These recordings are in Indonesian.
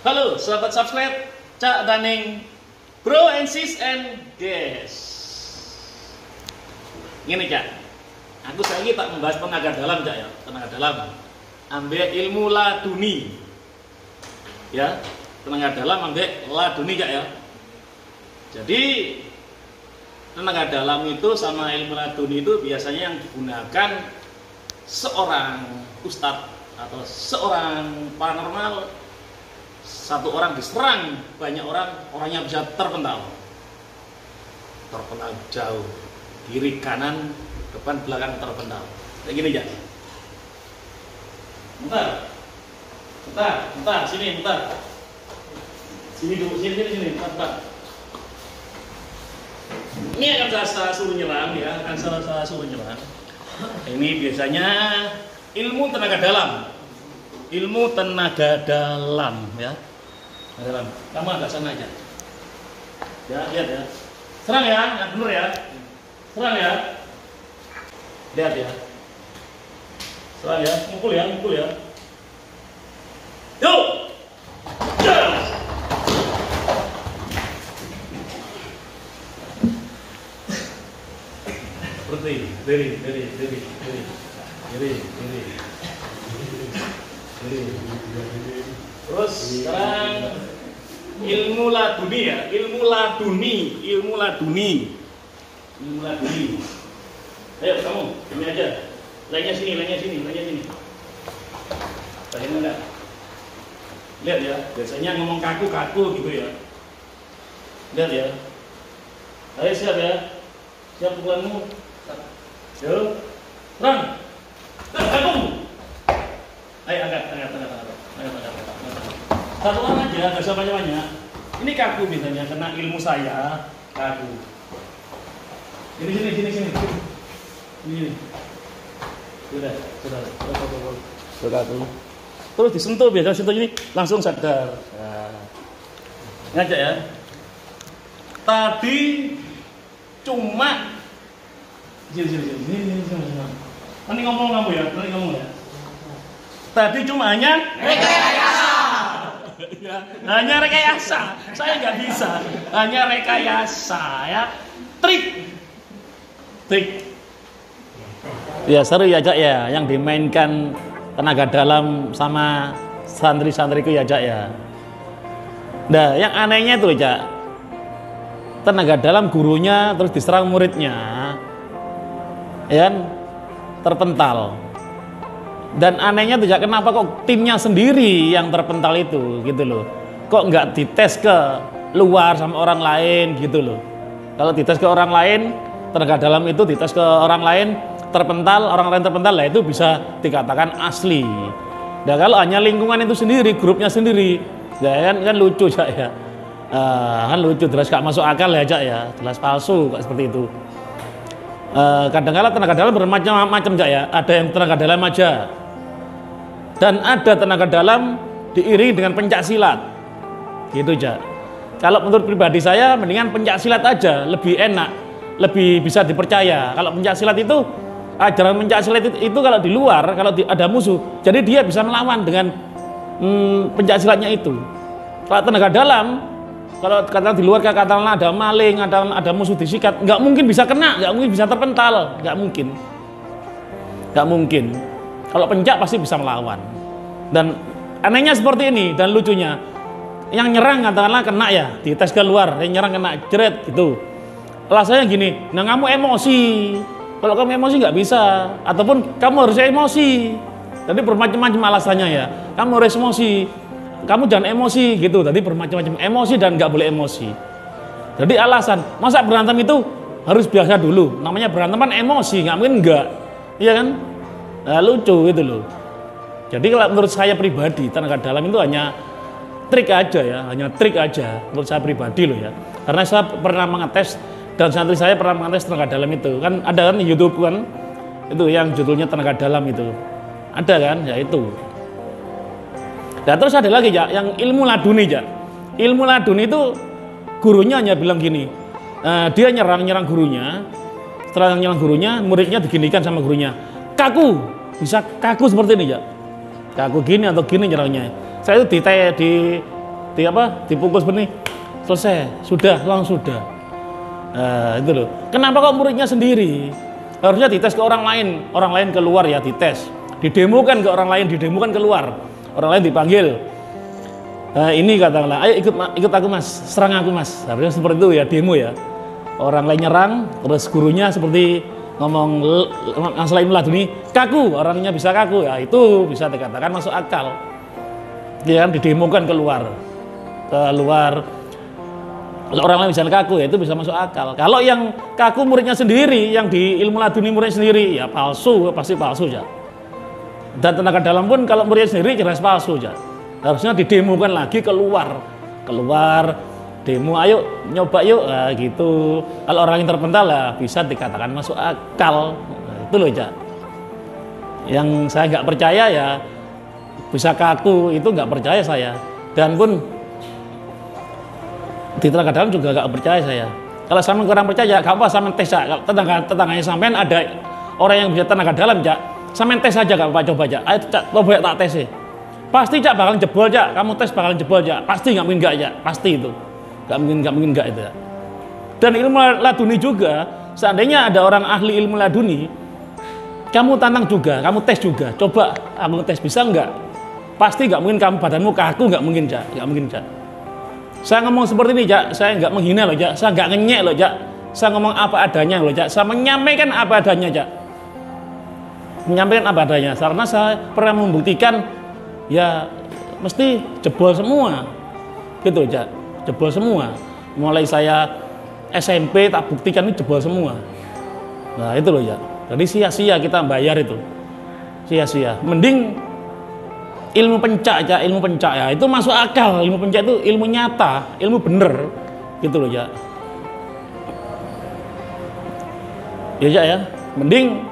Halo sahabat subscribe, Cak Daning, bro and sis and guys. Gini Cak, aku lagi tak membahas tenaga dalam Cak ya, tenaga dalam. Ambil ilmu laduni, ya, tenaga dalam ambil laduni Cak ya. Jadi tenaga dalam itu sama ilmu laduni itu biasanya yang digunakan seorang ustadz atau seorang paranormal. Satu orang diserang, banyak orang, orangnya bisa terpental jauh, kiri kanan depan belakang terpental kayak gini ya. Bentar, sini dulu, sini, bentar. Ini akan saya suruh nyerang ya, saya suruh nyerang. Ini biasanya ilmu tenaga dalam. Ilmu tenaga dalam ya. Dalam. Kamu agak sana aja. Ya, lihat ya. Serang ya, yang bener ya. Serang ya. Lihat ya. Serang ya, mukul ya. Yuk. Berhenti, diri. Terus sekarang ilmu laduni ya, ilmu laduni. Ayo kamu, ini aja. Lainnya sini. Bagaimana? Lihat ya, biasanya ngomong kaku gitu ya. Lihat ya. Ayo siap ya. Siap pukulanmu. Yuk. Serang. Kaku. Ayo angkat. Satu orang aja, nggak usah banyak-banyak. Ini kaku misalnya, kena ilmu saya, kaku. Sini. Sudah. Kaku. Terus disentuh, biasa sentuh ini langsung sadar. Nah. Ngajak ya. Tadi cuma sini. Nanti ngomong kamu ya. Tadi cuma hanya hanya rekayasa. Saya nggak bisa. Hanya rekayasa ya. Trik. Ya seru ya Cak ya. Yang dimainkan tenaga dalam sama santri-santriku ya Cak ya. Nah yang anehnya itu Cak, tenaga dalam gurunya terus diserang muridnya, ya kan? Terpental. Dan anehnya tuh kenapa kok timnya sendiri yang terpental itu gitu loh. Kok nggak dites ke luar sama orang lain gitu loh. Kalau dites ke orang lain, tenaga dalam itu dites ke orang lain terpental, orang lain terpental lah itu bisa dikatakan asli. Nah kalau hanya lingkungan itu sendiri, grupnya sendiri, ya kan lucu Cak ya. Kan lucu, jelas gak masuk akal ya Cak ya, jelas palsu kok seperti itu. Kadang-kadang tenaga dalam bermacam-macam Cak ya. Ada yang tenaga dalam aja, dan ada tenaga dalam diiringi dengan pencak silat gitu Cak. Kalau menurut pribadi saya mendingan pencak silat aja, lebih enak, lebih bisa dipercaya. Kalau pencak silat itu, ajaran pencak silat itu kalau di luar, kalau ada musuh, jadi dia bisa melawan dengan pencak silatnya itu. Kalau tenaga dalam, kalau katakan di luar, katakanlah ada maling, ada musuh disikat, nggak mungkin bisa kena, nggak mungkin bisa terpental, nggak mungkin. Kalau pencak pasti bisa melawan. Dan anehnya seperti ini, dan lucunya, yang nyerang katakanlah kena ya, dites ke luar, yang nyerang kena jeret gitu. Alasannya gini, nah kamu emosi, kalau kamu emosi nggak bisa, ataupun kamu harus emosi. Jadi bermacam-macam alasannya ya, kamu harus emosi. Kamu jangan emosi gitu, tadi bermacam-macam emosi dan nggak boleh emosi. Jadi alasan, masa berantem itu harus biasa dulu, namanya berantem kan emosi, nggak mungkin enggak, iya kan? Nah, lucu gitu loh. Jadi kalau menurut saya pribadi, tenaga dalam itu hanya trik aja ya, menurut saya pribadi loh ya. Karena saya pernah mengetes, dan santri saya pernah mengetes tenaga dalam itu, kan ada kan YouTube kan, itu yang judulnya tenaga dalam itu, ada kan, ya itu. Nah terus ada lagi ya, yang ilmu laduni ya. Ilmu laduni itu gurunya hanya bilang gini, dia nyerang gurunya. Setelah nyerang gurunya, muridnya diginikan sama gurunya. Kaku, bisa kaku seperti ini ya. Kaku gini atau gini nyerangnya. Saya itu dipukul seperti ini, selesai, sudah, langsung sudah. Itu loh. Kenapa kok muridnya sendiri? Harusnya dites ke orang lain keluar ya dites, didemokan ke orang lain, didemokan keluar, orang lain dipanggil. Ini katakanlah, ayo ikut aku mas, serang aku mas. Harusnya seperti itu ya, demo ya. Orang lain nyerang, terus gurunya seperti ngomong masalah ilmu laduni, kaku, orangnya bisa kaku, ya itu bisa dikatakan masuk akal. Ya kan, didemokan keluar. Kalau orang lain bisa kaku, ya itu bisa masuk akal. Kalau yang kaku muridnya sendiri, yang di ilmu laduni muridnya sendiri, ya palsu, pasti palsu ya. Dan tenaga dalam pun kalau muridnya sendiri jelas palsu ya. Harusnya didemokan lagi keluar demo, ayo nyoba yuk, nah, gitu. Kalau orang yang terpental lah bisa dikatakan masuk akal. Nah, itu loh ya. Yang saya nggak percaya ya bisa kaku, itu nggak percaya saya. Dan pun di tenaga dalam juga nggak percaya saya. Kalau sama kurang percaya, gak apa sama tes ya. Kalau tetangganya sampean ada orang yang bisa tenaga dalam ya, sama tes aja gak apa coba aja. Ayo coba ya tak tes. Pasti Cak bakalan jebol Cak, kamu tes bakalan jebol Cak, pasti nggak mungkin nggak ya, pasti itu, nggak mungkin nggak itu ya. Dan ilmu laduni juga, seandainya ada orang ahli ilmu laduni, kamu tantang juga, kamu tes juga, coba aku tes bisa nggak? Pasti nggak mungkin kamu badanmu kaku, nggak mungkin Cak, nggak mungkin Cak. Saya ngomong seperti ini Cak, saya nggak menghina loh Cak, saya nggak ngenyek loh Cak, saya ngomong apa adanya loh Cak, saya menyampaikan apa adanya Cak, menyampaikan apa adanya, karena saya pernah membuktikan. Ya mesti jebol semua gitu aja, jebol semua. Mulai saya SMP tak buktikan ini jebol semua. Nah itu loh ya, jadi sia-sia kita bayar itu, sia-sia. Mending ilmu pencak ya, ilmu pencak ya itu masuk akal. Ilmu pencak itu ilmu nyata, ilmu bener gitu loh ya. Ya, mending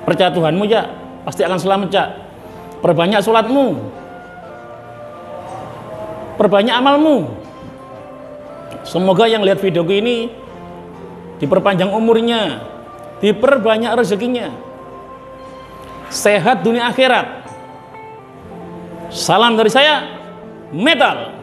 percaya Tuhanmu ya, pasti akan selamat ya. Perbanyak sholatmu, perbanyak amalmu. Semoga yang lihat videoku ini diperpanjang umurnya, diperbanyak rezekinya, sehat dunia akhirat. Salam dari saya, Metal.